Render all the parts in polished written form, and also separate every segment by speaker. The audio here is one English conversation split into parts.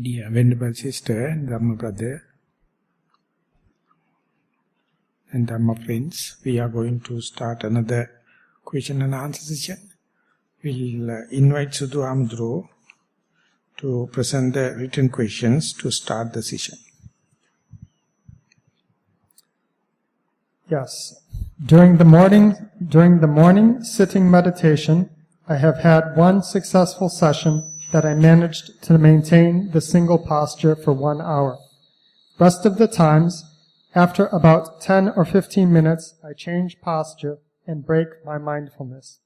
Speaker 1: Dear Venerable Sister and Dhamma Brother and Dhamma friends, we are going to start another question and answer session. We'll invite Sudhu Amdro to present the written questions to start the session.
Speaker 2: Yes. During the morning sitting meditation, I have had one successful session that I managed to maintain the single posture for 1 hour. Rest of the times, after about 10 or 15 minutes, I change posture and break my mindfulness.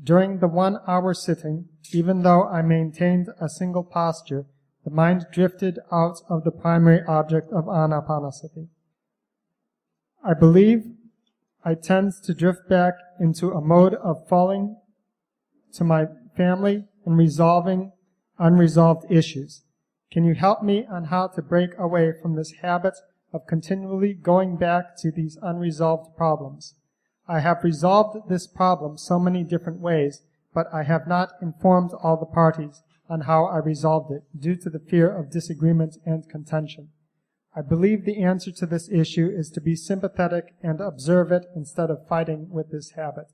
Speaker 2: During the 1 hour sitting, even though I maintained a single posture, the mind drifted out of the primary object of anapanasati. I believe I tend to drift back into a mode of falling to my family and resolving unresolved issues. Can you help me on how to break away from this habit of continually going back to these unresolved problems? I have resolved this problem so many different ways, but I have not informed all the parties on how I resolved it due to the fear of disagreement and contention. I believe the answer to this issue is to be sympathetic and observe it instead of fighting with this habit.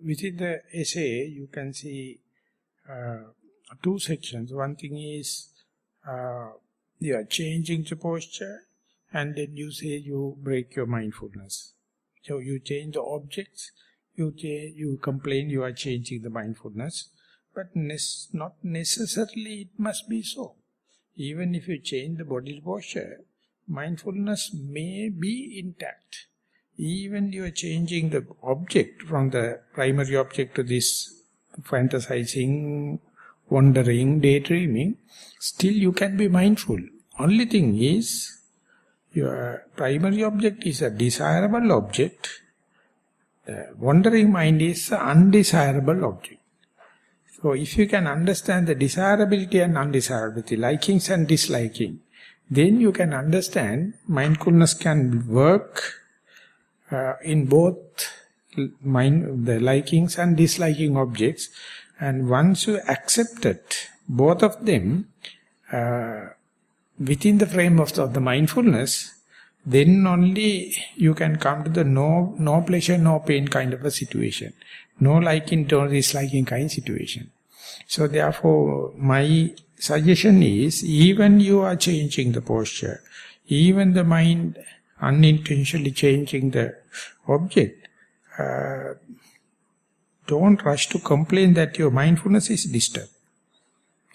Speaker 1: Within the essay, you can see two sections. One thing is you are changing the posture, and then you say you break your mindfulness. So you change the objects, you complain you are changing the mindfulness, but not necessarily it must be so. Even if you change the body posture, mindfulness may be intact. Even you are changing the object from the primary object to this fantasizing, wandering, daydreaming, still you can be mindful. Only thing is, your primary object is a desirable object. The wandering mind is an undesirable object. So if you can understand the desirability and undesirability, likings and disliking, then you can understand mindfulness can work in both the likings and disliking objects. And once you accepted both of them within the frame of the mindfulness, then only you can come to the no pleasure, no pain kind of a situation. No liking, no disliking kind of situation. So therefore, my suggestion is, even you are changing the posture, even the mind unintentionally changing the object, don't rush to complain that your mindfulness is disturbed.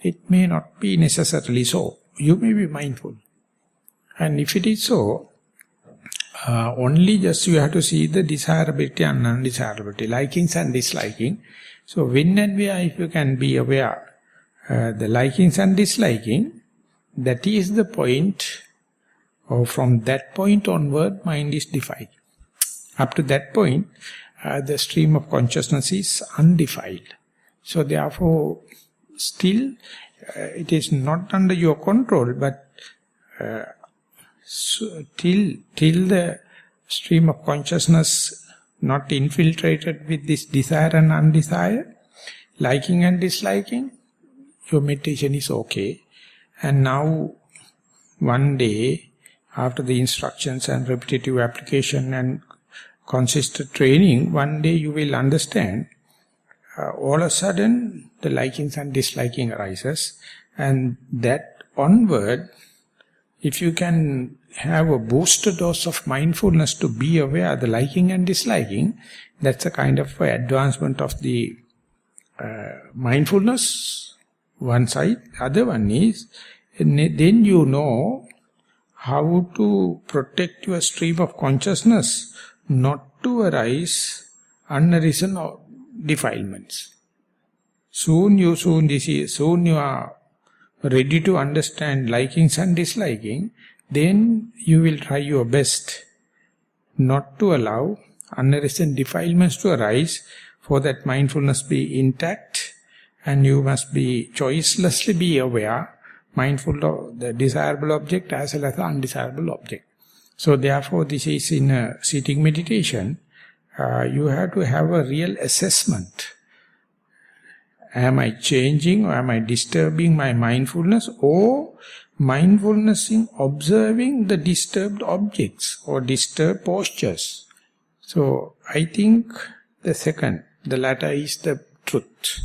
Speaker 1: It may not be necessarily so. You may be mindful. And if it is so, only just you have to see the desirability and undesirability, likings and disliking. So when and where, if you can be aware the likings and disliking, that is the point, or from that point onward, mind is defiled. Up to that point, the stream of consciousness is undefiled. So therefore, still, it is not under your control, but till the stream of consciousness not infiltrated with this desire and undesire, liking and disliking, your meditation is okay. And now, one day, after the instructions and repetitive application and consistent training, one day you will understand, all of a sudden the likings and disliking arises, and that onward, if you can have a booster dose of mindfulness to be aware of the liking and disliking, that's a kind of advancement of the mindfulness, one side. Other one is, then you know how to protect your stream of consciousness not to arise unarisen defilements. Soon you are ready to understand likings and disliking, then you will try your best not to allow unarisen defilements to arise, for that mindfulness be intact, and you must be choicelessly be aware, mindful of the desirable object as well as the undesirable object. So therefore, this is in a sitting meditation, you have to have a real assessment Am I changing or am I disturbing my mindfulness, or mindfulness in observing the disturbed objects or disturbed postures? So I think the second, the latter is the truth.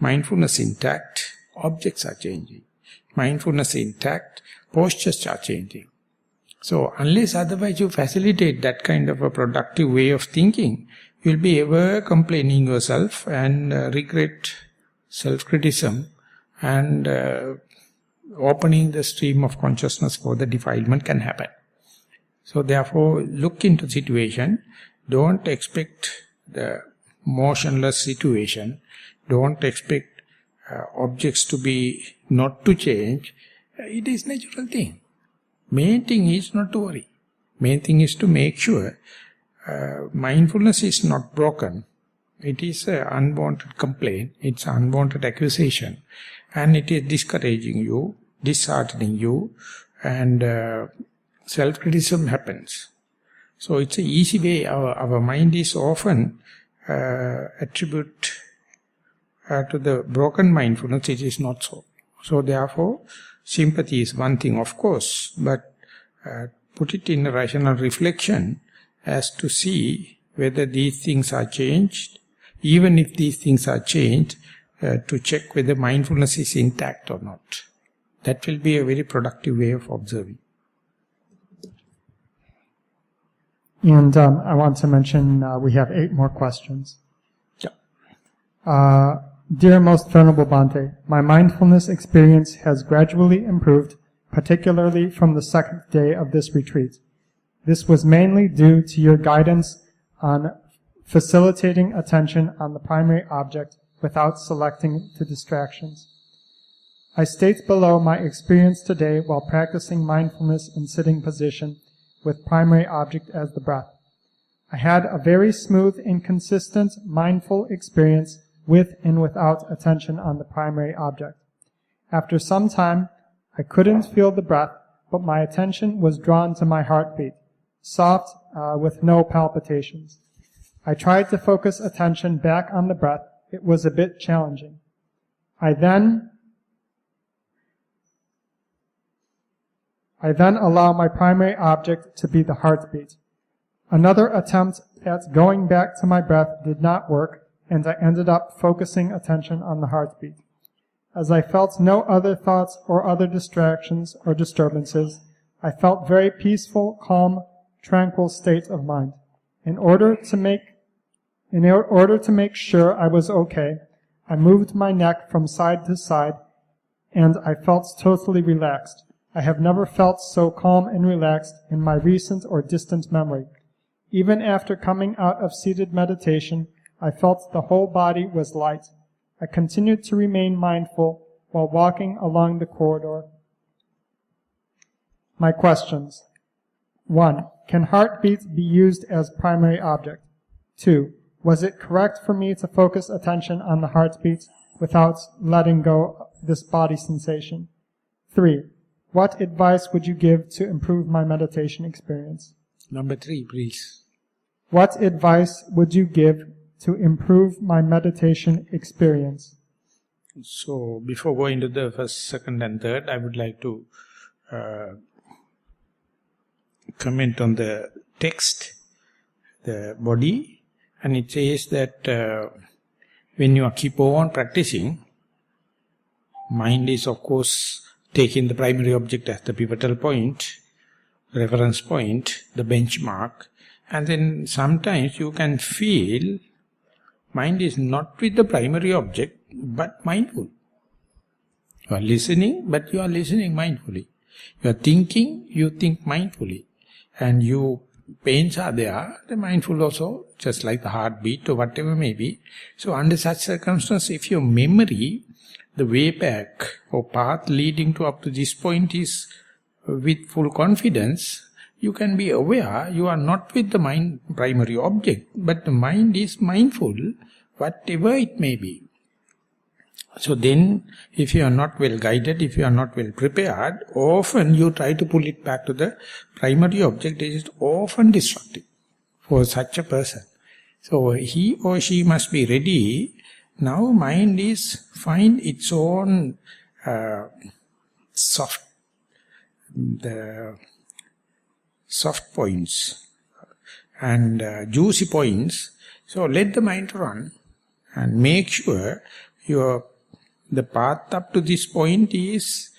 Speaker 1: Mindfulness intact, objects are changing. Mindfulness intact, postures are changing. So unless otherwise you facilitate that kind of a productive way of thinking, you will be ever complaining yourself and regret self-criticism and opening the stream of consciousness for the defilement can happen. So therefore, look into situation. Don't expect the motionless situation. Don't expect objects to be not to change. It is natural thing. Main thing is not to worry. Main thing is to make sure mindfulness is not broken. It is an unwanted complaint. It's an unwanted accusation. And it is discouraging you, disheartening you, and self-criticism happens. So it's an easy way. Our mind is often attribute to the broken mindfulness. It is not so. So therefore, sympathy is one thing, of course, but put it in a rational reflection as to see whether these things are changed. Even if these things are changed, to check whether mindfulness is intact or not. That will be a very productive way of observing.
Speaker 2: And I want to mention we have 8 more questions.
Speaker 1: Yeah.
Speaker 2: Dear Most Venerable Bhante, my mindfulness experience has gradually improved, particularly from the 2nd day of this retreat. This was mainly due to your guidance on facilitating attention on the primary object without selecting to distractions. I state below my experience today while practicing mindfulness in sitting position with primary object as the breath. I had a very smooth and consistent mindful experience with and without attention on the primary object. After some time, I couldn't feel the breath, but my attention was drawn to my heartbeat, soft with no palpitations. I tried to focus attention back on the breath. It was a bit challenging. I then allow my primary object to be the heartbeat. Another attempt at going back to my breath did not work, and I ended up focusing attention on the heartbeat. As I felt no other thoughts or other distractions or disturbances, I felt very peaceful, calm, tranquil state of mind. In order to make sure I was okay, I moved my neck from side to side, and I felt totally relaxed. I have never felt so calm and relaxed in my recent or distant memory. Even after coming out of seated meditation, I felt the whole body was light. I continued to remain mindful while walking along the corridor. My questions. 1. Can heartbeat be used as primary object? 2. Was it correct for me to focus attention on the heartbeat without letting go this body sensation? 3. What advice would you give to improve my meditation experience?
Speaker 1: Number 3, please.
Speaker 2: What advice would you give to improve my meditation experience?
Speaker 1: So, before going to the first, second and third, I would like to comment on the text, the body, and it says that when you keep on practicing, mind is of course taking the primary object as the pivotal point, reference point, the benchmark, and then sometimes you can feel mind is not with the primary object, but mindful. You are listening, but you are listening mindfully. You are thinking, you think mindfully. And you, pains are there, the mindful also, just like the heartbeat or whatever may be. So under such circumstances, if your memory, the way back or path leading to up to this point is with full confidence, you can be aware you are not with the mind primary object, but the mind is mindful, whatever it may be. So then, if you are not well guided, if you are not well prepared, often you try to pull it back to the primary object. It is often destructive for such a person. So he or she must be ready Now mind is find its own soft points and juicy points. So let the mind run and make sure the path up to this point is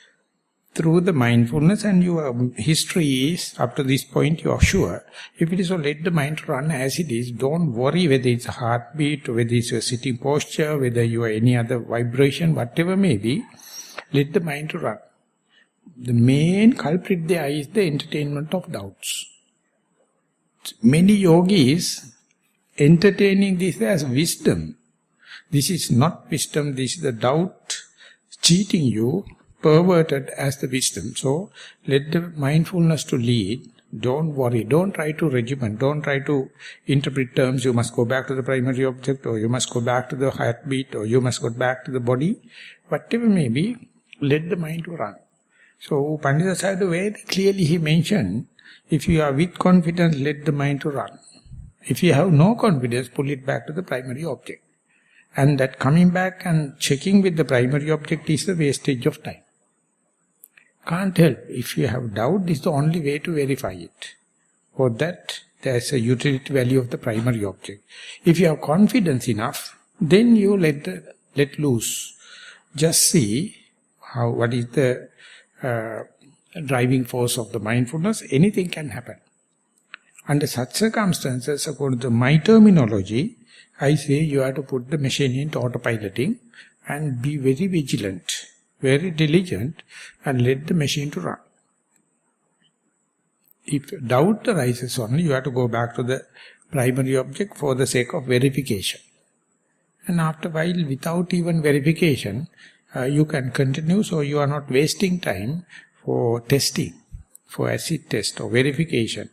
Speaker 1: through the mindfulness, and your history is up to this point you are sure. If it is so, let the mind run as it is. Don't worry whether it's a heartbeat, whether it's your sitting posture, whether you are any other vibration, whatever may be. Let the mind run. The main culprit there is the entertainment of doubts. Many yogis entertaining this as wisdom. This is not wisdom, this is the doubt cheating you, perverted as the wisdom. So, let the mindfulness to lead. Don't worry, don't try to regiment, don't try to interpret terms, you must go back to the primary object, or you must go back to the heartbeat, or you must go back to the body. Whatever may be, let the mind to run. So, Pandita Sayadaw very clearly he mentioned, if you are with confidence, let the mind to run. If you have no confidence, pull it back to the primary object. And that coming back and checking with the primary object is the wastage of time. Can't help. If you have doubt, this is the only way to verify it. For that, there is a utility value of the primary object. If you have confidence enough, then you let loose. Just see what is the driving force of the mindfulness. Anything can happen. Under such circumstances, according to my terminology, I say you have to put the machine into autopiloting and be very vigilant, very diligent, and let the machine to run. If doubt arises only, you have to go back to the primary object for the sake of verification. And after a while, without even verification, you can continue, so you are not wasting time for testing, for acid test or verification,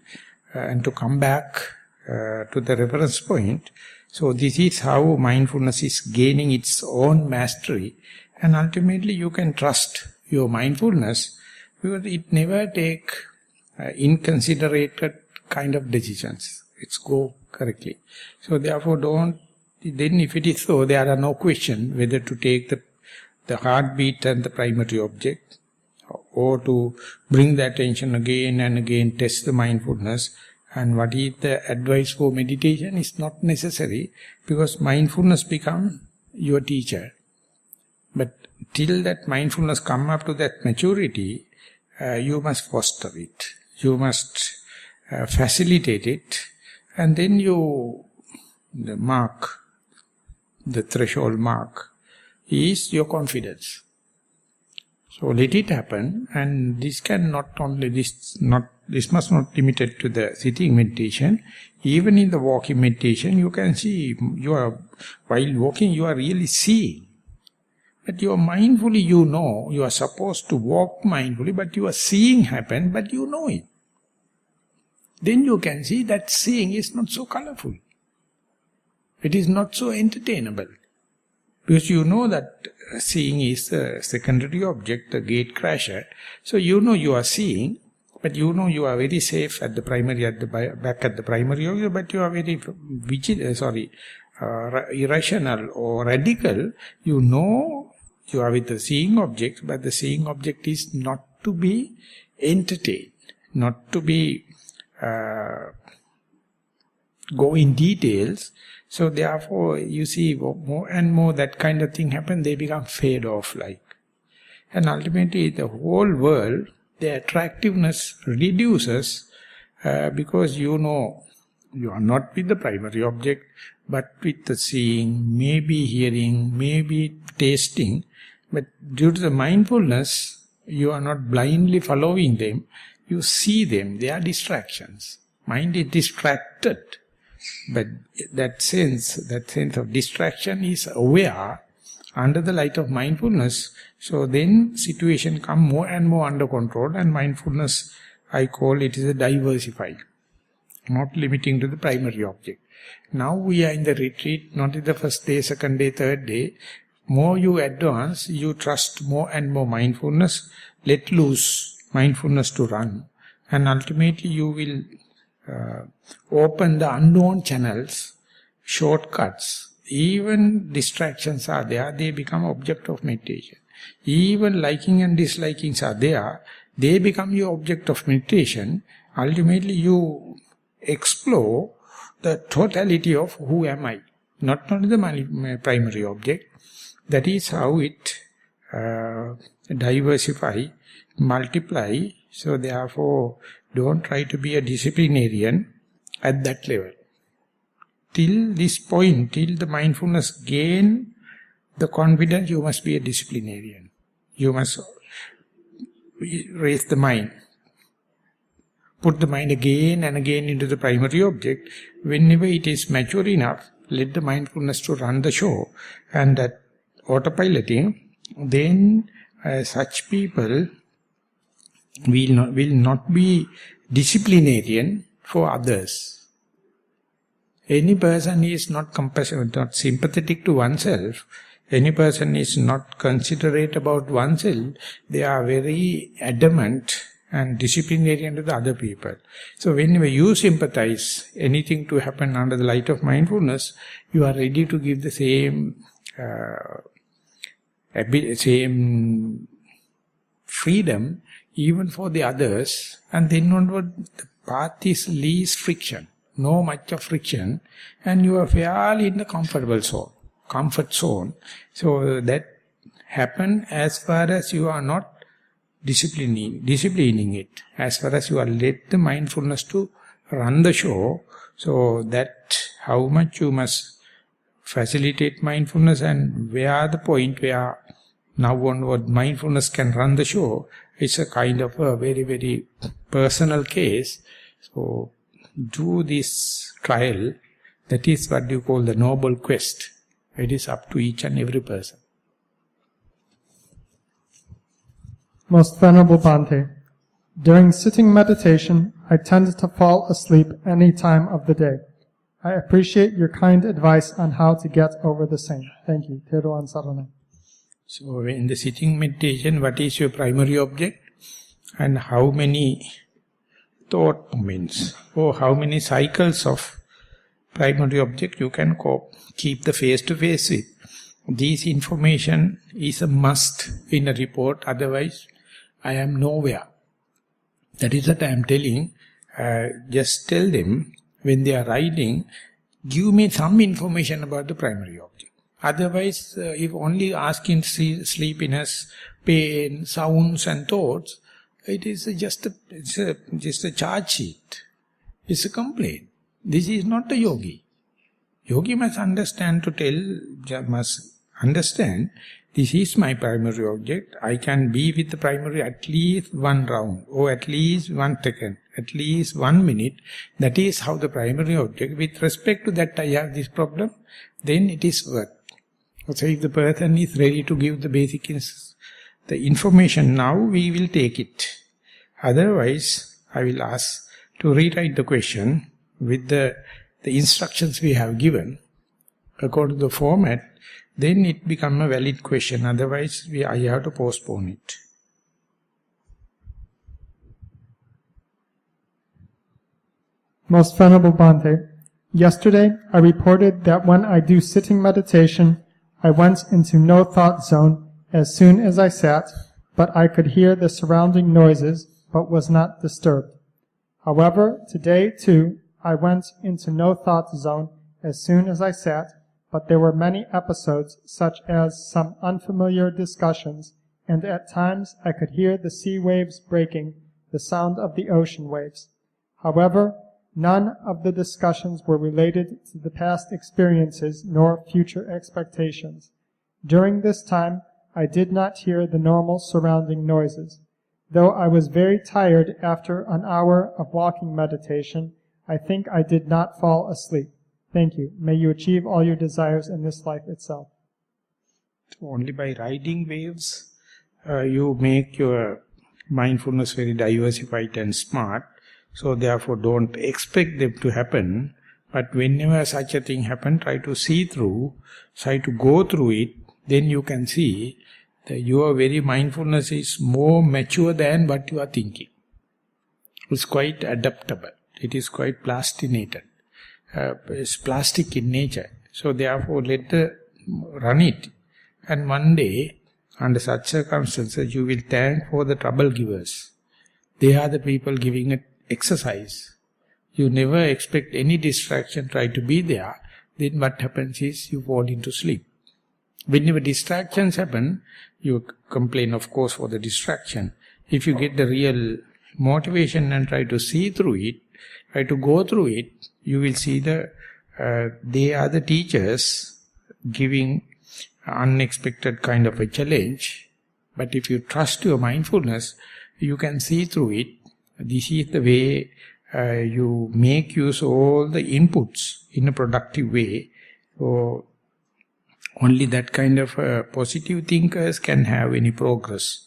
Speaker 1: and to come back to the reference point. So this is how mindfulness is gaining its own mastery, and ultimately you can trust your mindfulness because it never take inconsiderate kind of decisions. It's go correctly. So therefore then if it is so, there are no question whether to take the heartbeat and the primary object, or to bring the attention again and again, test the mindfulness. And what is the advice for meditation is not necessary, because mindfulness becomes your teacher. But till that mindfulness come up to that maturity, you must foster it. You must facilitate it. And then the threshold mark is your confidence. So let it happen, and this must not limit it to the sitting meditation. Even in the walking meditation, you can see, while walking you are really seeing. But you are mindfully, you are supposed to walk mindfully, but you are seeing happen, but you know it. Then you can see that seeing is not so colorful. It is not so entertainable. Because you know that seeing is a secondary object, the gate crasher. So you know you are seeing, but you know you are very safe at the primary, back at the primary object, but you are very irrational or radical. You know you are with the seeing object, but the seeing object is not to be entertained, not to be go in details. So therefore, you see more and more that kind of thing happen, they become fade off like. And ultimately the whole world, the attractiveness reduces because you know you are not with the primary object, but with the seeing, maybe hearing, maybe tasting. But due to the mindfulness, you are not blindly following them, you see them, they are distractions. Mind is distracted. But that sense of distraction is aware under the light of mindfulness. So then situation come more and more under control, and mindfulness, I call it is a diversified, not limiting to the primary object. Now we are in the retreat, not in the first day, second day, third day. More you advance, you trust more and more mindfulness, let loose mindfulness to run, and ultimately you will open the unknown channels, shortcuts, even distractions are there, they become object of meditation. Even liking and dislikings are there, they become your object of meditation. Ultimately you explore the totality of who am I, not only the primary object. That is how it diversify, multiply. So therefore, don't try to be a disciplinarian at that level. Till this point, till the mindfulness gain the confidence, you must be a disciplinarian. You must raise the mind. Put the mind again and again into the primary object. Whenever it is mature enough, let the mindfulness to run the show. And that autopiloting, then such people will not be disciplinarian for others. Any person is not compassionate, not sympathetic to oneself, any person is not considerate about oneself, they are very adamant and disciplinarian to the other people. So whenever you sympathize anything to happen under the light of mindfulness, you are ready to give the same freedom even for the others, and then onward the path is least friction, no much of friction, and you are fairly in the comfort zone. So that happen as far as you are not disciplining it, as far as you are let the mindfulness to run the show. So that how much you must facilitate mindfulness, and where the point where now onward mindfulness can run the show, it's a kind of a very, very personal case. So do this trial. That is what you call the noble quest. It is up to each and every person.
Speaker 2: Most Venerable Bhante, during sitting meditation, I tend to fall asleep any time of the day. I appreciate your kind advice on how to get over the same. Thank you. Thero Nissarana.
Speaker 1: So in the sitting meditation, what is your primary object? And how many thought moments or how many cycles of primary object you can keep the face-to-face with? This information is a must in a report, otherwise I am nowhere. That is what I am telling. Just tell them, when they are writing, give me some information about the primary object. Otherwise, if only asking sleepiness, pain, sounds and thoughts, it is just a charge sheet. It's a complaint. This is not a yogi. Yogi must understand this is my primary object. I can be with the primary at least one round, or at least 1 second, at least 1 minute. That is how the primary object, with respect to that I have this problem, then it is worth. So if the person is ready to give the basic the information now, we will take it. Otherwise, I will ask to rewrite the question with the instructions we have given according to the format. Then it becomes a valid question. Otherwise, I have to postpone it.
Speaker 2: Most Venerable Bhante, yesterday I reported that when I do sitting meditation, I went into no thought zone as soon as I sat, but I could hear the surrounding noises, but was not disturbed. However, today too, I went into no thought zone as soon as I sat, but there were many episodes, such as some unfamiliar discussions, and at times I could hear the sea waves breaking, the sound of the ocean waves. However, none of the discussions were related to the past experiences nor future expectations. During this time, I did not hear the normal surrounding noises. Though I was very tired after an hour of walking meditation, I think I did not fall asleep. Thank you. May you achieve all your desires in this life itself.
Speaker 1: Only by riding waves, you make your mindfulness very diversified and smart. So therefore don't expect them to happen. But whenever such a thing happens, try to see through, try to go through it. Then you can see that your very mindfulness is more mature than what you are thinking. It's quite adaptable. It is quite plastinated. It's plastic in nature. So therefore run it. And one day, under such circumstances, you will thank for the trouble givers. They are the people giving it exercise. You never expect any distraction, try to be there. Then what happens is you fall into sleep. Whenever distractions happen, you complain of course for the distraction. If you get the real motivation and try to see through it, try to go through it, you will see they are the teachers giving unexpected kind of a challenge. But if you trust your mindfulness, you can see through it. This is the way you make use of all the inputs in a productive way. So only that kind of positive thinkers can have any progress.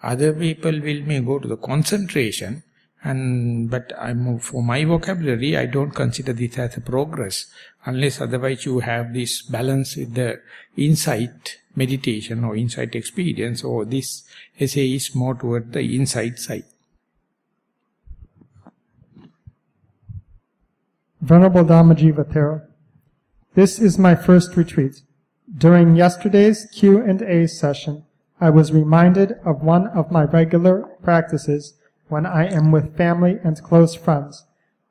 Speaker 1: Other people may go to the concentration, but for my vocabulary, I don't consider this as a progress, unless otherwise you have this balance with the insight meditation or insight experience, or this essay is more toward the insight side.
Speaker 2: Venerable Dhammajiva Thero, this is my first retreat. During yesterday's Q&A session, I was reminded of one of my regular practices when I am with family and close friends.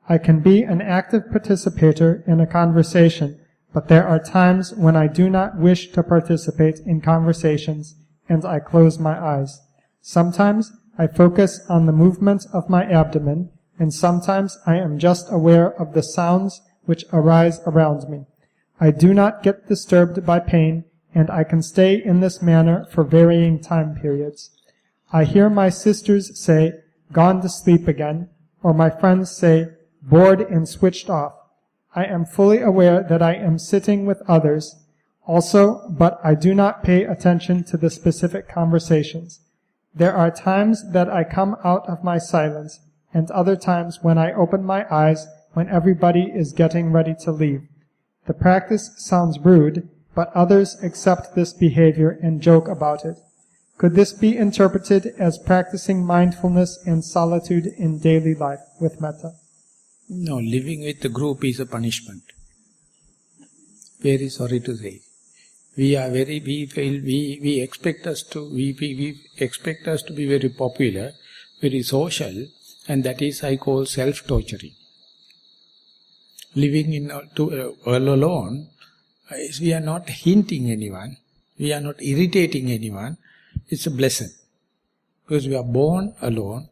Speaker 2: I can be an active participator in a conversation, but there are times when I do not wish to participate in conversations and I close my eyes. Sometimes I focus on the movement of my abdomen, and sometimes I am just aware of the sounds which arise around me. I do not get disturbed by pain, and I can stay in this manner for varying time periods. I hear my sisters say, "Gone to sleep again," or my friends say, "Bored and switched off." I am fully aware that I am sitting with others also, but I do not pay attention to the specific conversations. There are times that I come out of my silence, and other times when I open my eyes when everybody is getting ready to leave. The practice sounds rude, but others accept this behavior and joke about it. Could this be interpreted as practicing mindfulness and solitude in daily life with metta?
Speaker 1: No, living with the group is a punishment. Very sorry to say. We expect us to be very popular, very social, and that is I call self-torturing. Living all alone, we are not hinting anyone, we are not irritating anyone. It's a blessing. Because we are born alone,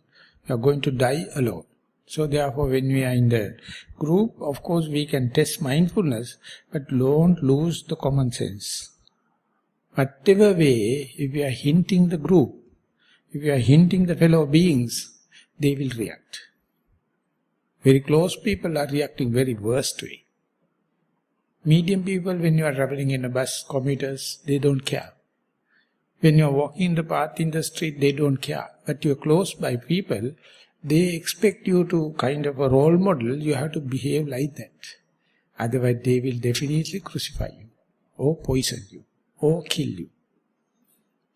Speaker 1: we are going to die alone. So therefore when we are in the group, of course we can test mindfulness, but don't lose the common sense. Whatever way, if we are hinting the group, if we are hinting the fellow beings, they will react. Very close people are reacting very worst way. Medium people, when you are traveling in a bus, commuters, they don't care. When you are walking the path in the street, they don't care. But you are close by people, they expect you to kind of a role model, you have to behave like that. Otherwise they will definitely crucify you, or poison you, or kill you.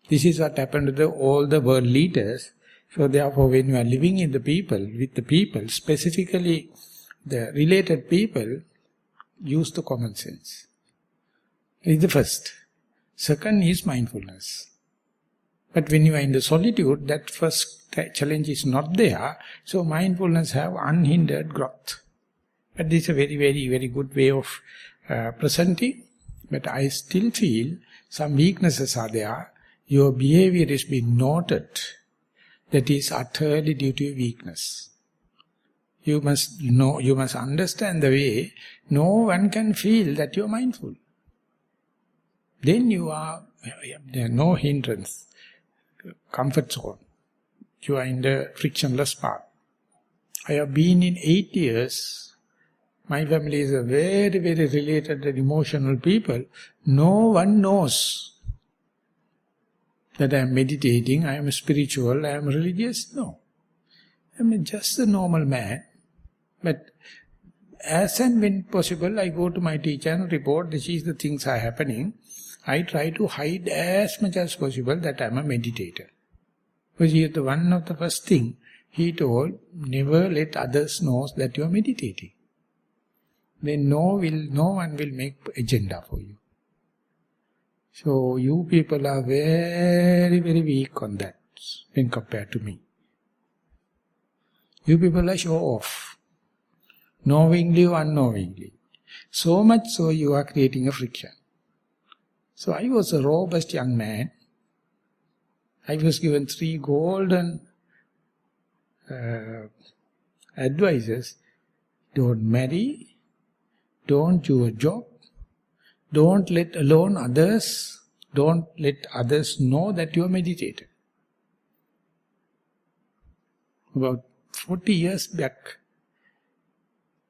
Speaker 1: This is what happened to all the world leaders. So therefore when you are living in the people, with the people, specifically the related people, use the common sense. It is the first. Second is mindfulness. But when you are in the solitude, that first challenge is not there, so mindfulness have unhindered growth. But this is a very, very, very good way of presenting. But I still feel some weaknesses are there. Your behavior is being noted. That is utterly due to your weakness. You must know, you must understand the way no one can feel that you are mindful. Then you are, there are no hindrance, comfort zone. You are in the frictionless path. I have been in 8 years. My family is a very, very related and emotional people. No one knows that I am meditating, I am spiritual, I am religious. No. I am just a normal man. But as and when possible, I go to my teacher and report, this is the things are happening. I try to hide as much as possible that I am a meditator. Because he is the one of the first thing he told, never let others know that you are meditating. then no one will make agenda for you. So you people are very, very weak on that when compared to me. You people are show off, knowingly or unknowingly. So much so you are creating a friction. So I was a robust young man. I was given 3 golden advices. Don't marry, don't do a job, don't let alone others, don't let others know that you are meditator. About 40 years back.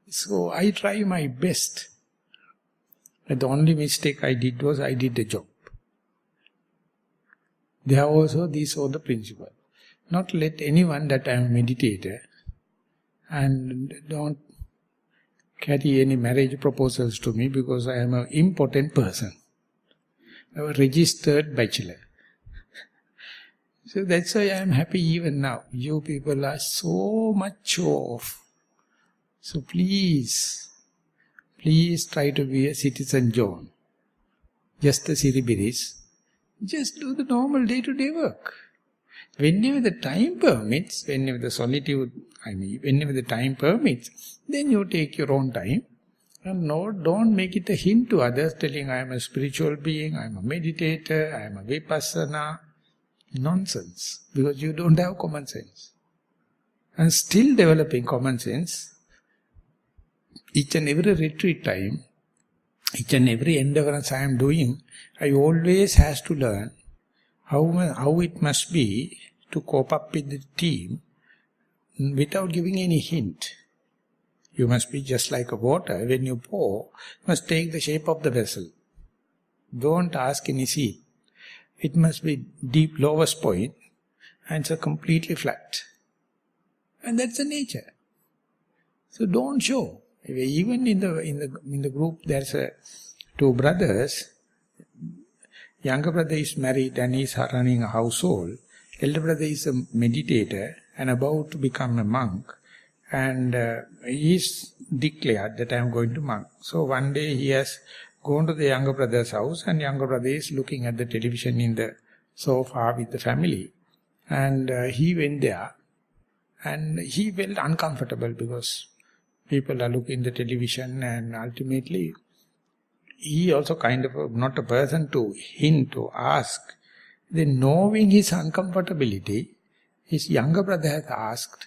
Speaker 1: So I try my best. But the only mistake I did was I did the job. There also, these are the principle. Not let anyone that I am a meditator, and don't carry any marriage proposals to me because I am an important person. I am a registered bachelor. So that's why I am happy even now. You people are so much show off. So please try to be a citizen John. Just a Siribiris. Just do the normal day-to-day work. Whenever the time permits, whenever the solitude, whenever the time permits, then you take your own time. And don't make it a hint to others telling I am a spiritual being, I am a meditator, I am a vipassana. Nonsense. Because you don't have common sense. And still developing common sense, each and every retreat time, each and every endeavor I am doing, I always has to learn how it must be to cope up with the team without giving any hint. You must be just like a water. When you pour, you must take the shape of the vessel. Don't ask any seat. It must be deep lowest point and so completely flat. And that's the nature. So don't show. Even in the group there's 2 brothers. Younger brother is married and is running a household. Elder brother is a meditator and about to become a monk. And he is declared that I am going to monk. So one day he has gone to the younger brother's house and younger brother is looking at the television in the sofa with the family. And he went there and he felt uncomfortable because people are looking at the television and ultimately he also kind of not a person to hint or ask. Then knowing his uncomfortability, his younger brother has asked,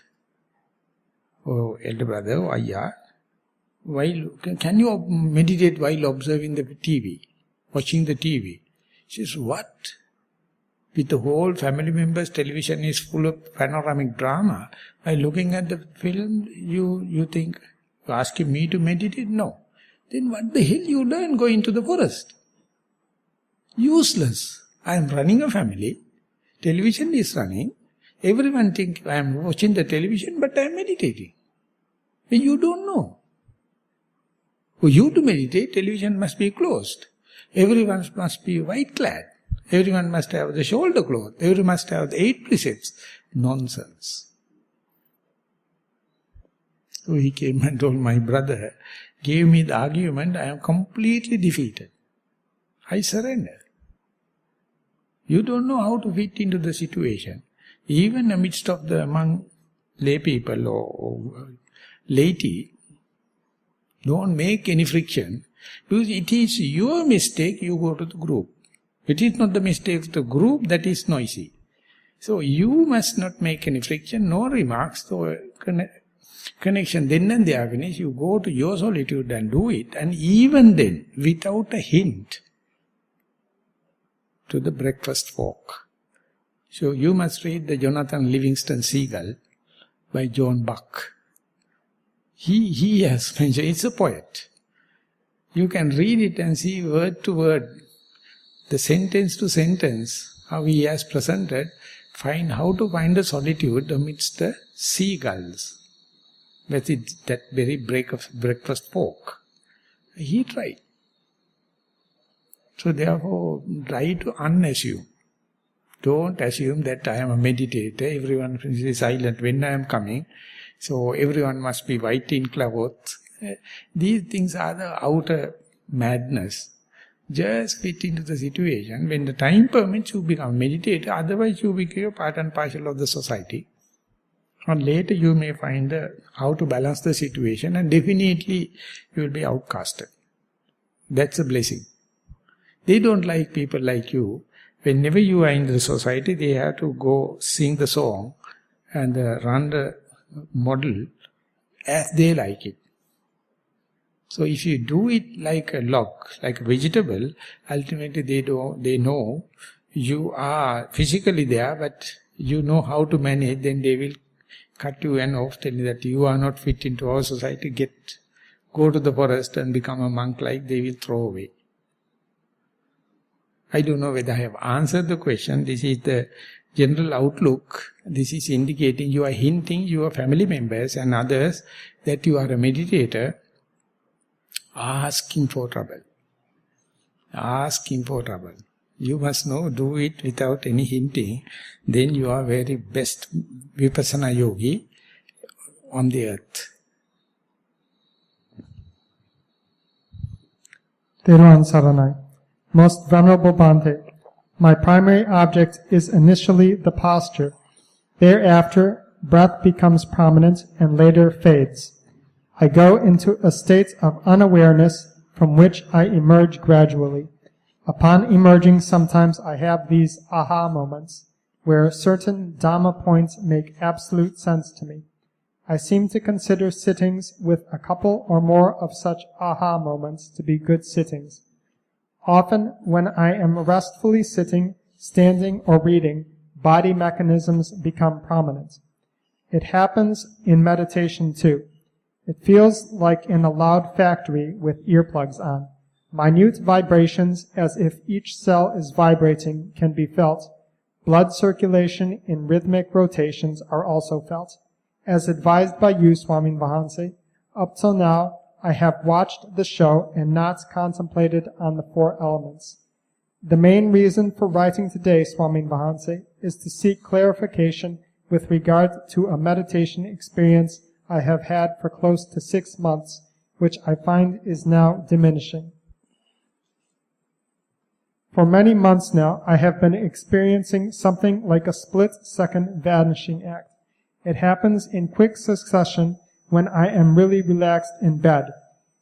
Speaker 1: "Oh, elder brother, oh, Ayya, can you meditate while observing the TV, watching the TV?" She says, "What? With the whole family members, television is full of panoramic drama. By looking at the film, you think, you're asking me to meditate? No. Then what the hell you learn going to the forest? Useless. I am running a family, television is running, everyone think I am watching the television but I am meditating. But you don't know. For you to meditate, television must be closed. Everyone must be white clad. Everyone must have the shoulder cloth. Everyone must have the 8 precepts. Nonsense. So he came and told my brother, gave me the argument, I am completely defeated. I surrender. You don't know how to fit into the situation. Even amidst of the among lay people or laity, don't make any friction. Because it is your mistake, you go to the group. It is not the mistake of the group that is noisy. So you must not make any friction, no remarks, so connection. Then and there finish, you go to your solitude and do it. And even then, without a hint, to the breakfast fork. So you must read the Jonathan Livingston Seagull by John Buck. He has mentioned, it's a poet. You can read it and see word to word, the sentence to sentence, how he has presented, how to find the solitude amidst the seagulls. That's it, that very breakfast fork. He tried. So therefore, try to unassume. Don't assume that I am a meditator, everyone is silent when I am coming. So everyone must be white in clothes These things are the outer madness. Just fit into the situation. When the time permits, you become meditator. Otherwise, you become part and parcel of the society. And later, you may find how to balance the situation, and definitely, you will be outcasted. That's a blessing. They don't like people like you. Whenever you are in the society, they have to go sing the song and run the model as they like it. So if you do it like a log, like a vegetable, ultimately they know you are physically there, but you know how to manage, then they will cut you and off, tell you that you are not fit into our society, go to the forest and become a monk, like they will throw away. I don't know whether I have answered the question. This is the general outlook. This is indicating you are hinting your family members and others that you are a meditator, asking for trouble. Asking for trouble. You must know, do it without any hinting. Then you are very best vipassana yogi on the earth.
Speaker 2: Thero Saranai. Most Venerable Bhante, my primary object is initially the posture. Thereafter, breath becomes prominent and later fades. I go into a state of unawareness from which I emerge gradually. Upon emerging, sometimes I have these aha moments, where certain Dhamma points make absolute sense to me. I seem to consider sittings with a couple or more of such aha moments to be good sittings. Often, when I am restfully sitting, standing, or reading, body mechanisms become prominent. It happens in meditation too. It feels like in a loud factory with earplugs on. Minute vibrations, as if each cell is vibrating, can be felt. Blood circulation in rhythmic rotations are also felt. As advised by you, Swami Vahanse, up till now, I have watched the show and not contemplated on the four elements. The main reason for writing today, Swami Vahanse, is to seek clarification with regard to a meditation experience I have had for close to 6 months, which I find is now diminishing. For many months now, I have been experiencing something like a split-second vanishing act. It happens in quick succession when I am really relaxed in bed.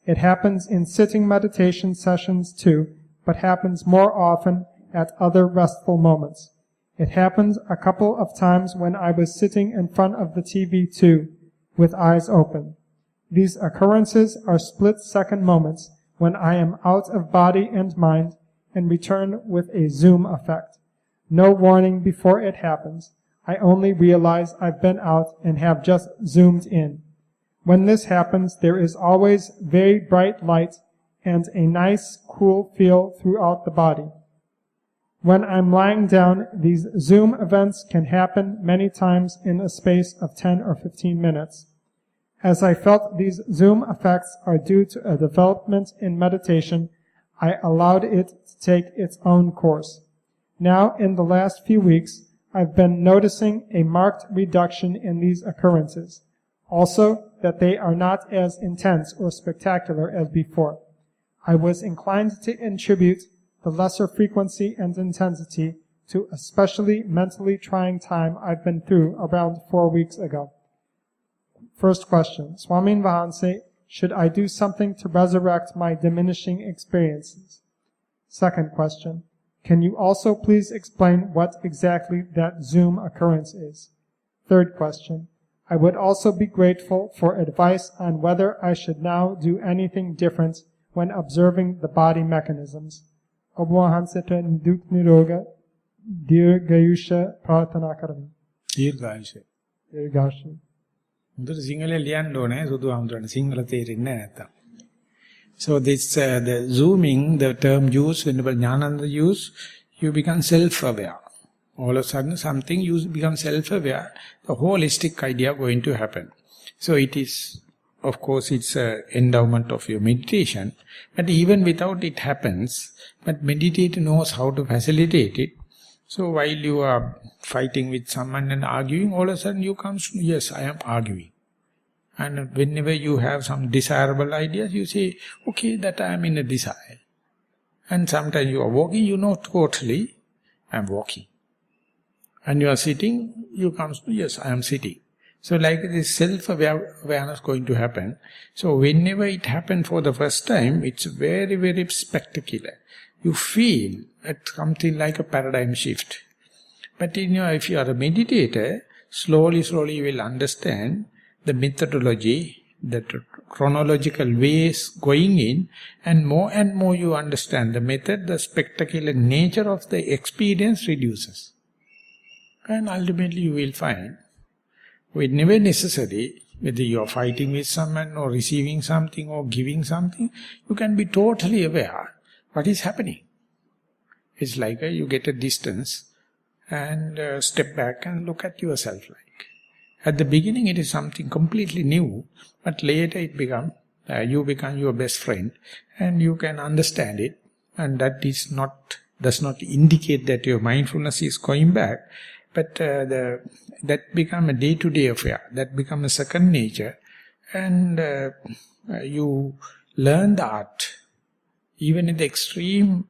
Speaker 2: It happens in sitting meditation sessions too, but happens more often at other restful moments. It happened a couple of times when I was sitting in front of the TV too, with eyes open. These occurrences are split-second moments when I am out of body and mind and return with a zoom effect. No warning before it happens. I only realize I've been out and have just zoomed in. When this happens, there is always very bright light and a nice, cool feel throughout the body. When I'm lying down, these zoom events can happen many times in a space of 10 or 15 minutes. As I felt these zoom effects are due to a development in meditation, I allowed it to take its own course. Now, in the last few weeks, I've been noticing a marked reduction in these occurrences. Also, that they are not as intense or spectacular as before. I was inclined to attribute the lesser frequency and intensity to a especially mentally trying time I've been through around 4 weeks ago. First question, Swami Vahanse, should I do something to resurrect my diminishing experiences? Second question, can you also please explain what exactly that zoom occurrence is? Third question, I would also be grateful for advice on whether I should now do anything different when observing the body mechanisms. Ob Vahanseta Niduk Niroga Dirgayusha Prarthana Karami.
Speaker 1: Dirgayusha.
Speaker 2: Dirgayusha.
Speaker 1: So this the zooming, the term used, Venerable Jnananda used, you become self-aware. All of a sudden something you become self-aware, the holistic idea going to happen. So it is, of course, it's an endowment of your meditation, but even without it happens, but meditator knows how to facilitate it. So while you are fighting with someone and arguing, all of a sudden you come, yes, I am arguing. And whenever you have some desirable ideas, you say, okay, that I am in a desire. And sometimes you are walking, you know totally, I am walking. And you are sitting, you come to, yes, I am sitting. So like this self-awareness going to happen. So whenever it happens for the first time, it's very, very spectacular. You feel something like a paradigm shift. But if you are a meditator, slowly you will understand the methodology, the chronological ways going in, and more you understand the method, the spectacular nature of the experience reduces. And ultimately you will find, whenever necessary, whether you are fighting with someone or receiving something or giving something, you can be totally aware what is happening. It's like you get a distance and step back and look at yourself like. At the beginning it is something completely new, but later it you become your best friend and you can understand it, and that does not indicate that your mindfulness is going back, but that become a day-to-day affair, that become a second nature, and you learn the art, even in the extreme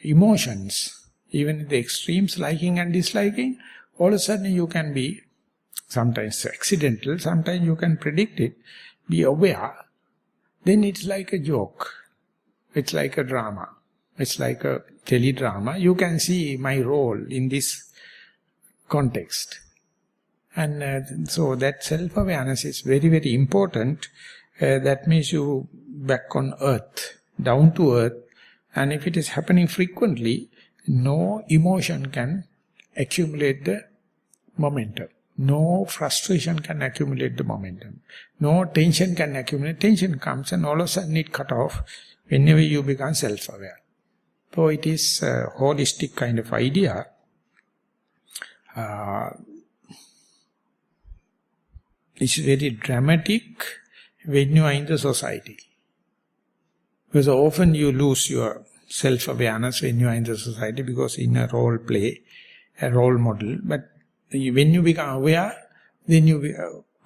Speaker 1: emotions, even in the extremes liking and disliking, all of a sudden you can be, sometimes accidental, sometimes you can predict it, be aware, then it's like a joke, it's like a drama, it's like a teledrama. You can see my role in this context. And so that self-awareness is very, very important. That means you back on earth, down to earth, and if it is happening frequently, no emotion can accumulate the momentum. No frustration can accumulate the momentum. No tension can accumulate. Tension comes and all of a sudden it cut off whenever you become self-aware. So it is a holistic kind of idea. It's very dramatic when you are in the society. Because often you lose your self-awareness when you are in the society, because in a role play, a role model. But when you become aware, then you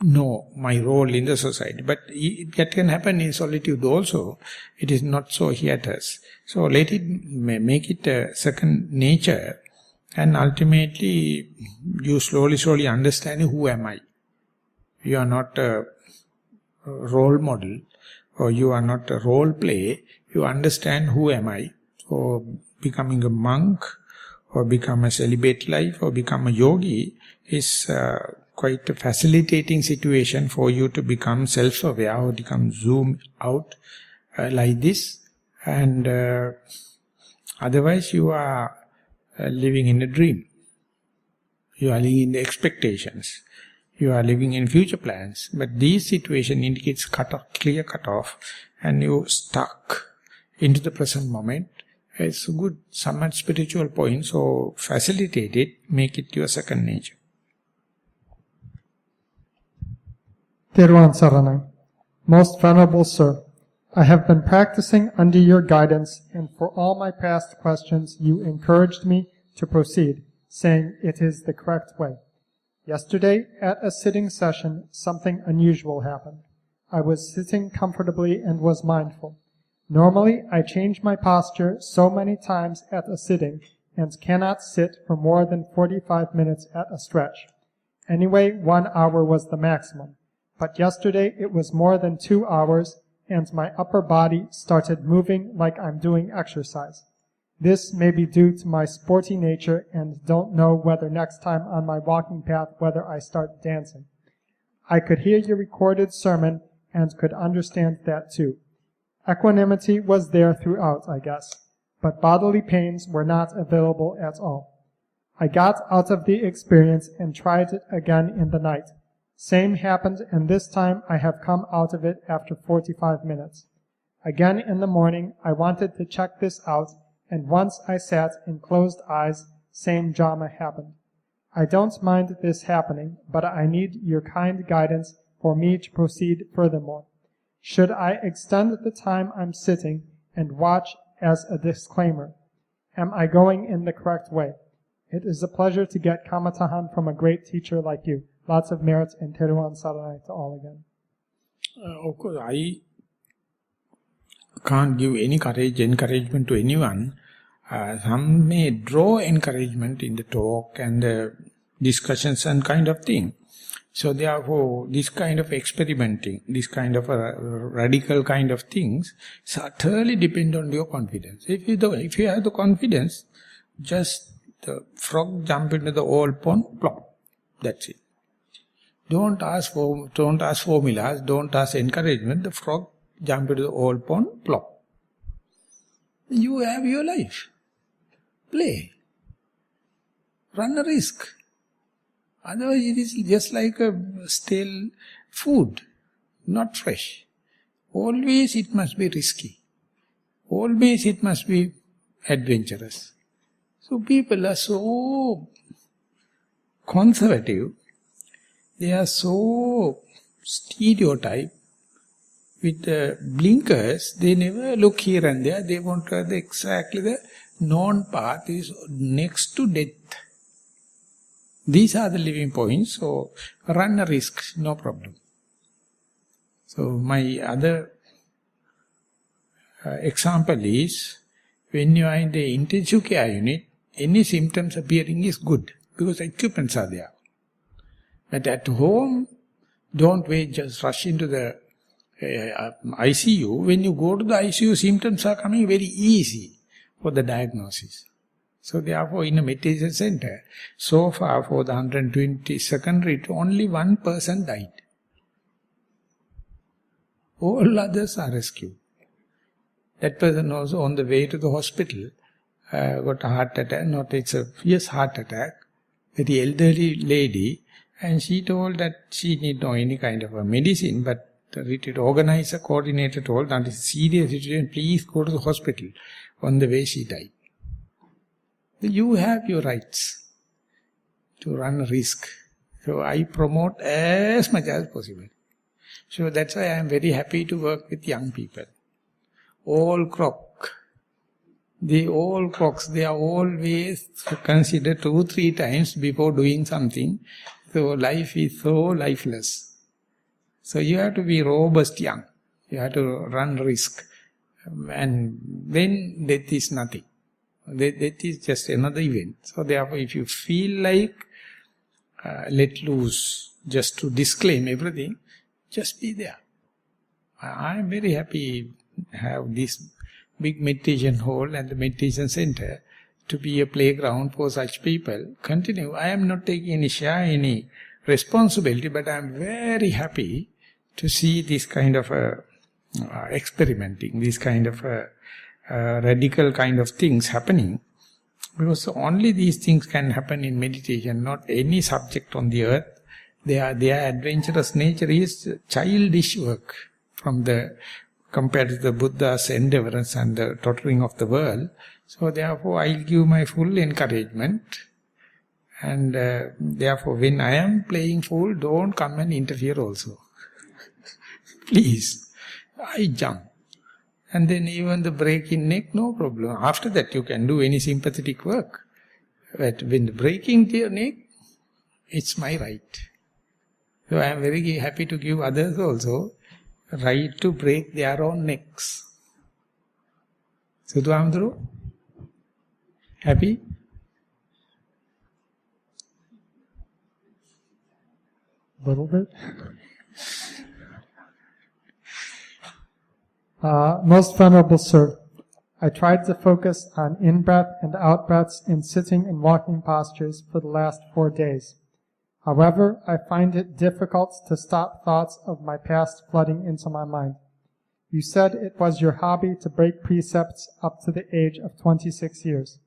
Speaker 1: know my role in the society. But that can happen in solitude also. It is not so hiatus. So let it make it a second nature, and ultimately you slowly understand who am I. You are not a role model, or you are not a role play. You understand who am I. So becoming a monk, or become a celibate life, or become a yogi is quite a facilitating situation for you to become self-aware or become zoom out like this. And otherwise you are living in a dream. You are living in the expectations. You are living in future plans. But these situation indicates clear cut off, and you stuck into the present moment. It's a good, somewhat spiritual point, so facilitate it, make it your second nature.
Speaker 2: Thero Nissarana. Most Venerable Sir, I have been practicing under your guidance, and for all my past questions you encouraged me to proceed, saying it is the correct way. Yesterday, at a sitting session, something unusual happened. I was sitting comfortably and was mindful. Normally, I change my posture so many times at a sitting and cannot sit for more than 45 minutes at a stretch. Anyway, 1 hour was the maximum. But yesterday it was more than 2 hours, and my upper body started moving like I'm doing exercise. This may be due to my sporty nature, and don't know whether next time on my walking path whether I start dancing. I could hear your recorded sermon and could understand that too. Equanimity was there throughout, I guess, but bodily pains were not available at all. I got out of the experience and tried it again in the night. Same happened, and this time I have come out of it after 45 minutes. Again in the morning I wanted to check this out, and once I sat in closed eyes, same drama happened. I don't mind this happening, but I need your kind guidance for me to proceed furthermore. Should I extend the time I'm sitting and watch as a disclaimer? Am I going in the correct way? It is a pleasure to get kamatahan from a great teacher like you. Lots of merits, and Thero Nissarana to all again.
Speaker 1: Of course, I can't give any encouragement to anyone. Some may draw encouragement in the talk and the discussions and kind of thing. So therefore, this kind of experimenting, this kind of radical kind of things, utterly depend on your confidence. If you have the confidence, just the frog jump into the old pond, plop. That's it. Don't ask formulas, don't ask encouragement. The frog jump into the old pond, plop. You have your life. Play. Run a risk. Otherwise it is just like a stale food, not fresh. Always it must be risky. Always it must be adventurous. So people are so conservative, they are so stereotyped. With the blinkers, they never look here and there. They want to have exactly the known path is next to death. These are the living points, so run a risk, no problem. So my other example is, when you are in the intensive care unit, any symptoms appearing is good, because equipments are there. But at home, don't wait, just rush into the ICU. When you go to the ICU, symptoms are coming very easy for the diagnosis. So therefore, in a meditation center, so far for the 122nd retreat, only one person died. All others are rescued. That person also on the way to the hospital got a heart attack, it's a fierce heart attack, very elderly lady, and she told that she need no any kind of a medicine, but the retreat organizer, coordinator told that it's a serious situation, please go to the hospital. On the way she died. You have your rights to run a risk. So I promote as much as possible. So that's why I am very happy to work with young people. All crocs, they are always considered 2-3 times before doing something. So life is so lifeless. So you have to be robust young. You have to run risk. And then death is nothing. Death is just another event. So therefore, if you feel like let loose, just to disclaim everything, just be there. I am very happy to have this big meditation hall and the meditation center to be a playground for such people. Continue. I am not taking any share, any responsibility, but I am very happy to see this kind of experimenting, this kind of radical kind of things happening, because only these things can happen in meditation, not any subject on the earth. Their adventurous nature is childish work compared to the Buddha's endeavors and the tottering of the world. So therefore I'll give my full encouragement, and therefore when I am playing fool, don't come and interfere also. Please, I jump. And then even the breaking neck, no problem. After that you can do any sympathetic work. But when breaking your neck, it's my right. So I am very happy to give others also right to break their own necks. Sudhu Amdru? Happy?
Speaker 2: Little bit. Most Venerable Sir, I tried to focus on in-breath and out-breaths in sitting and walking postures for the last 4 days. However, I find it difficult to stop thoughts of my past flooding into my mind. You said it was your hobby to break precepts up to the age of 26 years.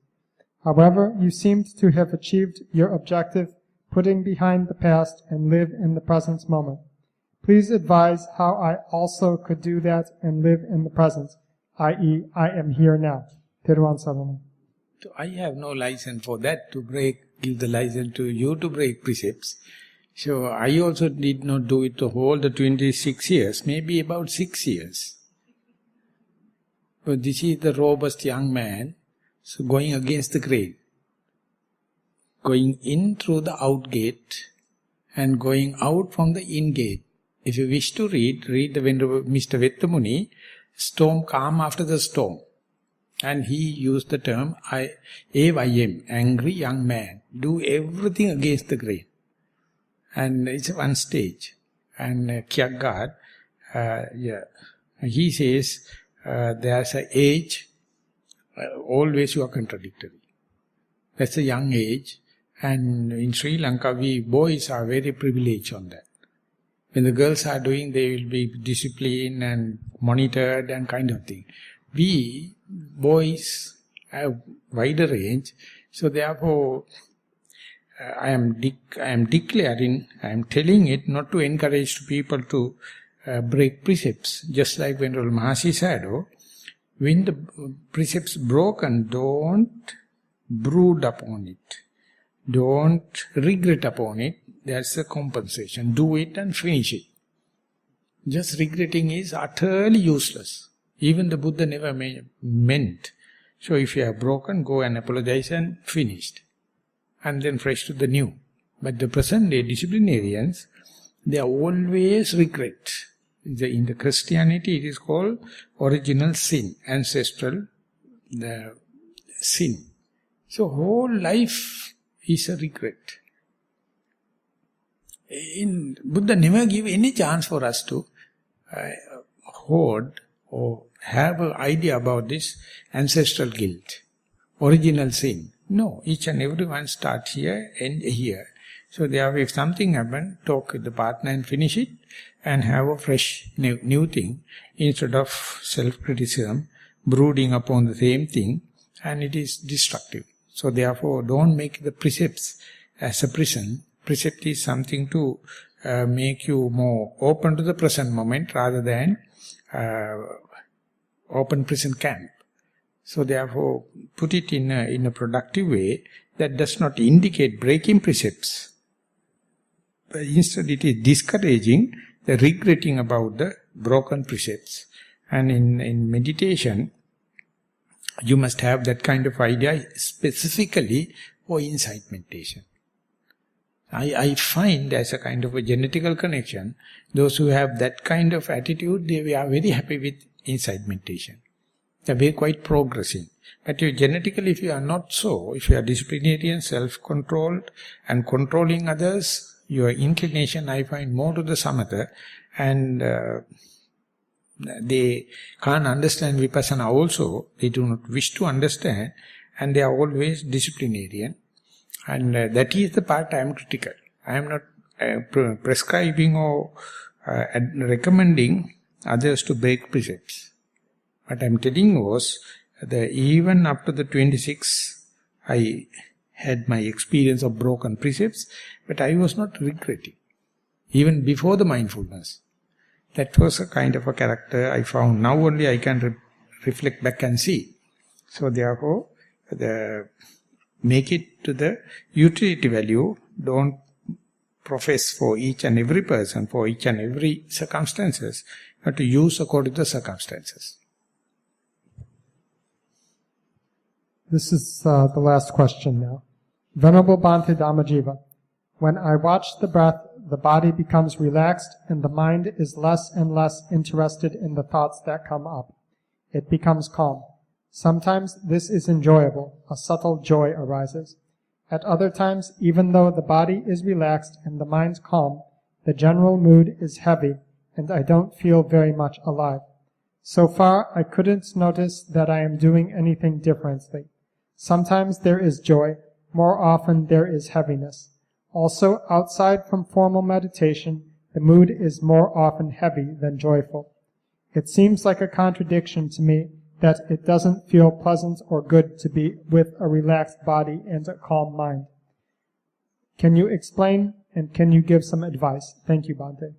Speaker 2: However, you seemed to have achieved your objective, putting behind the past and live in the present moment. Please advise how I also could do that and live in the present, i.e., I am here now. Thero.
Speaker 1: I have no license for that, to give the license to you to break precepts. So I also did not do it the whole the 26 years, maybe about 6 years. But this is the robust young man, so going against the grain. Going in through the out gate and going out from the in gate. If you wish to read the Venerable Mr. Vettamuni, Storm Calm After the Storm. And he used the term AYM, angry young man. Do everything against the grain. And it's one stage. And Kierkegaard, he says, there's an age, always you are contradictory. That's a young age. And in Sri Lanka, we boys are very privileged on that. When the girls are doing, they will be disciplined and monitored and kind of thing. We boys have wider range, so therefore I am declaring, I am telling it not to encourage people to break precepts. Just like Venerable Mahasi said, when the precepts broken, don't brood upon it. Don't regret upon it. That's a compensation. Do it and finish it. Just regretting is utterly useless. Even the Buddha never meant. So if you have broken, go and apologize and finished. And then fresh to the new. But the present day disciplinarians, they are always regret. In the Christianity, it is called original sin, ancestral sin. So whole life is a regret. Buddha never give any chance for us to hoard or have an idea about this ancestral guilt, original sin. No, each and everyone start here, end here. So therefore, if something happen, talk with the partner and finish it, and have a fresh new thing, instead of self-criticism, brooding upon the same thing, and it is destructive. So therefore, don't make the precepts as a prison. Precept is something to make you more open to the present moment rather than open prison camp. So therefore, put it in a productive way that does not indicate breaking precepts. But instead it is discouraging the regretting about the broken precepts. And in meditation, you must have that kind of idea specifically for insight meditation. I find as a kind of a genetical connection, those who have that kind of attitude, they are very happy with insight meditation. They are very quite progressing. But you genetically, if you are not so, if you are disciplinarian, self-controlled and controlling others, your inclination I find more to the samatha, and they can't understand vipassana also, they do not wish to understand, and they are always disciplinarian. And that is the part I am critical. I am not prescribing or recommending others to break precepts. What I am telling was that even up to the 26, I had my experience of broken precepts, but I was not regretting. Even before the mindfulness. That was a kind of a character I found. Now only I can reflect back and see. So therefore, make it to the utility value. Don't profess for each and every person, for each and every circumstances, but to use according to the circumstances.
Speaker 2: This is the last question now. Venerable Bhante Dhammajiva, when I watch the breath, the body becomes relaxed and the mind is less and less interested in the thoughts that come up. It becomes calm. Sometimes this is enjoyable, a subtle joy arises. At other times, even though the body is relaxed and the mind calm, the general mood is heavy and I don't feel very much alive. So far, I couldn't notice that I am doing anything differently. Sometimes there is joy, more often there is heaviness. Also, outside from formal meditation, the mood is more often heavy than joyful. It seems like a contradiction to me that it doesn't feel pleasant or good to be with a relaxed body and a calm mind. Can you explain and can you give some advice? Thank you, Bhante.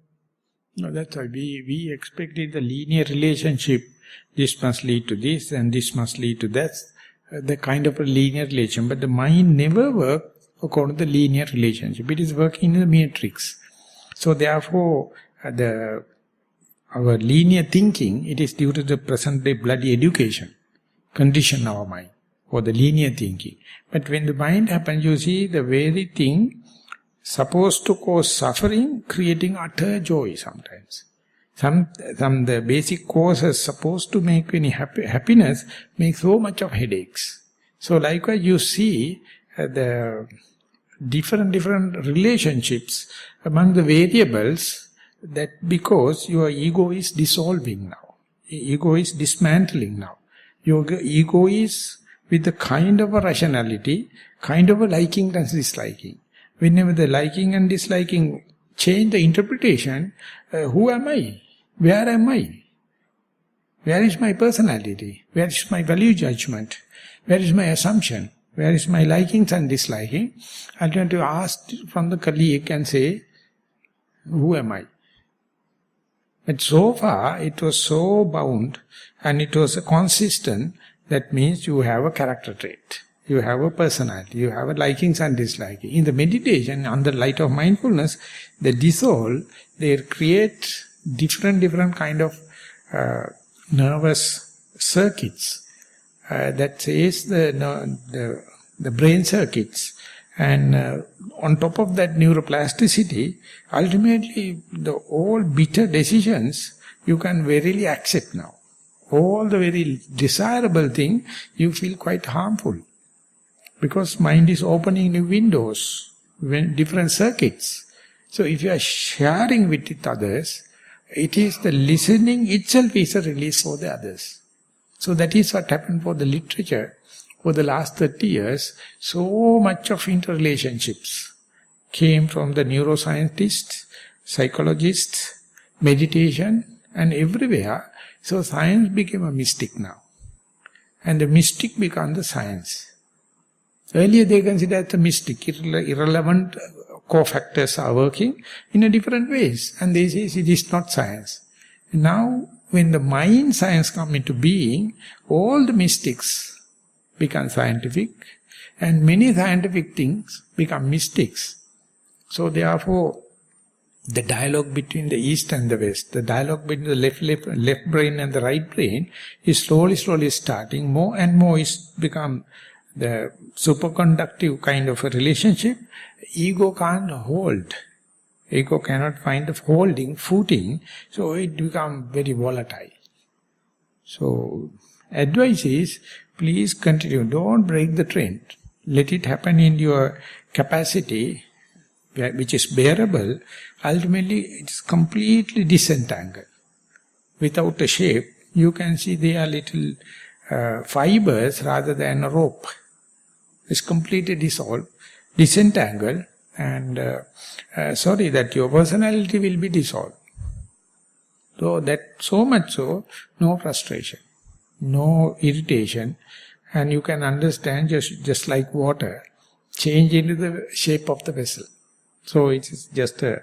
Speaker 1: No, that's why we expected the linear relationship. This must lead to this and this must lead to that. The kind of a linear relation. But the mind never works according to the linear relationship. It is working in the matrix. So therefore, our linear thinking, it is due to the present day bloody education, condition our mind for the linear thinking. But when the mind happens, you see the very thing supposed to cause suffering, creating utter joy sometimes. The basic causes supposed to make any happiness, make so much of headaches. So likewise you see the different relationships among the variables, that because your ego is dissolving now. Ego is dismantling now. Your ego is with a kind of a rationality, kind of a liking and disliking. Whenever the liking and disliking change the interpretation, who am I? Where am I? Where is my personality? Where is my value judgment? Where is my assumption? Where is my likings and disliking? I try to ask from the colleague and say, who am I? But so far it was so bound and it was consistent. That means you have a character trait. You have a personality. You have a likings and disliking. In the meditation, under light of mindfulness, they dissolve, they create different kind of nervous circuits. That says the brain circuits. And on top of that neuroplasticity, ultimately all bitter decisions you can verily accept now. All the very desirable thing you feel quite harmful. Because mind is opening new windows, different circuits. So if you are sharing with others, it is the listening itself is a release for the others. So that is what happened for the literature. For the last 30 years, so much of interrelationships came from the neuroscientists, psychologists, meditation, and everywhere. So science became a mystic now. And the mystic became the science. Earlier they considered the mystic, irrelevant cofactors are working in a different ways. And they say it is not science. Now, when the mind science come into being, all the mystics become scientific, and many scientific things become mystics. So therefore, the dialogue between the East and the West, the dialogue between the left brain and the right brain is slowly starting. More and more is become the superconductive kind of a relationship. Ego can't hold. Ego cannot find the holding, footing, so it becomes very volatile. So, advice is, please continue, don't break the trend. Let it happen in your capacity, which is bearable. Ultimately, it is completely disentangled. Without a shape, you can see they are little fibers rather than a rope. It's completely dissolved, disentangled, and sorry that your personality will be dissolved. So much so, no frustration, no irritation, and you can understand just like water, change into the shape of the vessel. So it is just a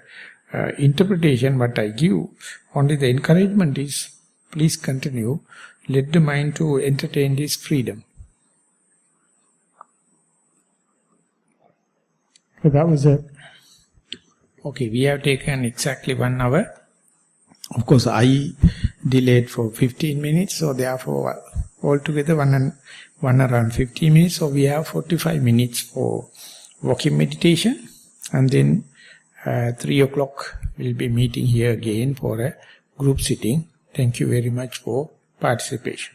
Speaker 1: interpretation what I give. Only the encouragement is, please continue, let the mind to entertain this freedom.
Speaker 2: Okay, that was it.
Speaker 1: Okay, we have taken exactly 1 hour. Of course, I delayed for 15 minutes, so therefore altogether one around 15 minutes. So we have 45 minutes for walking meditation, and then 3 o'clock we'll be meeting here again for a group sitting. Thank you very much for participation.